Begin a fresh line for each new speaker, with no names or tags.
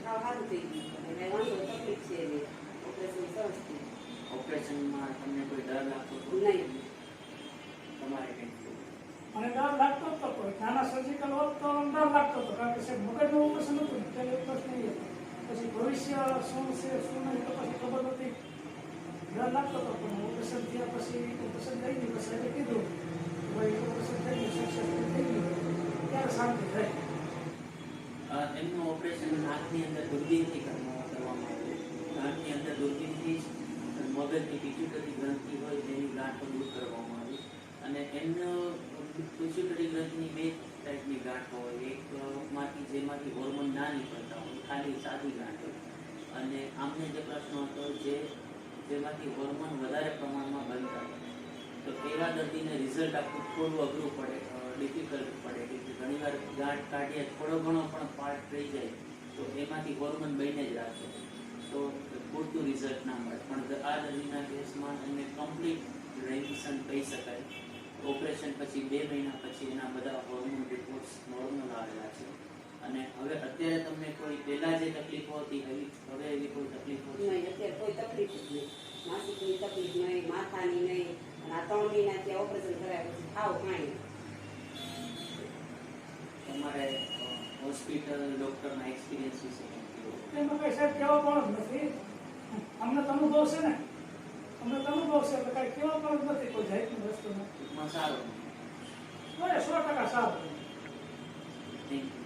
સાવ સારું થઈ ગયું એટલે વાંધો તકલીફ છે નહીં ઓપરેશન સરસ થયું
ઓપરેશનમાં તમને કોઈ ડર લાગતો હતો
નહીં
તમારે કંઈ
મને ડર લાગતો હતો કોઈ નાના સર્જિકલ હોત તો ડર લાગતો હતો કારણ કે સાહેબ મગજનું ઓપરેશન હતું ને ત્યારે પ્રશ્ન એ હતો પછી ભવિષ્ય શું છે શું નહીં તો પછી ખબર નથી ડર લાગતો હતો પણ ઓપરેશન થયા પછી ઓપરેશન થઈ ગયું પછી એને કીધું ભાઈ ઓપરેશન થઈ ગયું સક્સેસફુલ થઈ ગયું ત્યારે શાંતિ થઈ
એમનું ઓપરેશન નાકની અંદર દૂરબીનથી કરવામાં આવ્યું નાકની અંદર દૂરબીનથી જ મગજની પિટ્યુટરી ગ્રંથિ હોય તેની ગાંઠો દૂર કરવામાં આવી અને એમનો પિટ્યુટરી ગ્રંથિની બે ટાઈપની ગાંઠો હોય એકમાંથી જેમાંથી હોર્મોન ના નીકળતા હોય ખાલી સાદી ગાંઠ હોય અને આમને જે પ્રશ્ન હતો જેમાંથી હોર્મોન વધારે પ્રમાણમાં બનતા હોય તો એવા દર્દીને રિઝલ્ટ આપવું થોડું અઘરું પડે ડિફિકલ્ટ પડે કે ઘણીવાર ગાંઠ કાઢીએ થોડો ઘણો પણ પાર્ટ રહી જાય તો એમાંથી હોર્મોન બહીને જ રાખે તો પૂરતું રિઝલ્ટ ના મળે પણ આ દર્દીના કેસમાં એમને કમ્પ્લીટ રેમિશન કહી શકાય ઓપરેશન પછી 2 મહિના પછી એના બધા હોર્મોન રિપોર્ટ્સ નોર્મલ આવેલા છે અને હવે અત્યારે તમને કોઈ પહેલા જે તકલીફો હતી હવે એવી કોઈ તકલીફો છે
નહીં અત્યારે કોઈ તકલીફ જ નહીં માસિકની તકલીફ નહીં માથાની નહીં અને આ 3 મહિનાથી ઓપરેશન કરાયા પછી ખાવ કાંઈ
તમારે હોસ્પિટલ ડૉક્ટરના એક્સપિરિયન્સ વિશે
એમાં કંઈ સાહેબ કહેવા પણ જ નથી અમને તો અનુભવ છે ને અમને તો અનુભવ છે એટલે કાંઈ કહેવા પણ જ નથી કોઈ જાતની વસ્તુ નથી
ટૂંકમાં સારું
100% સારું
થેન્ક યુ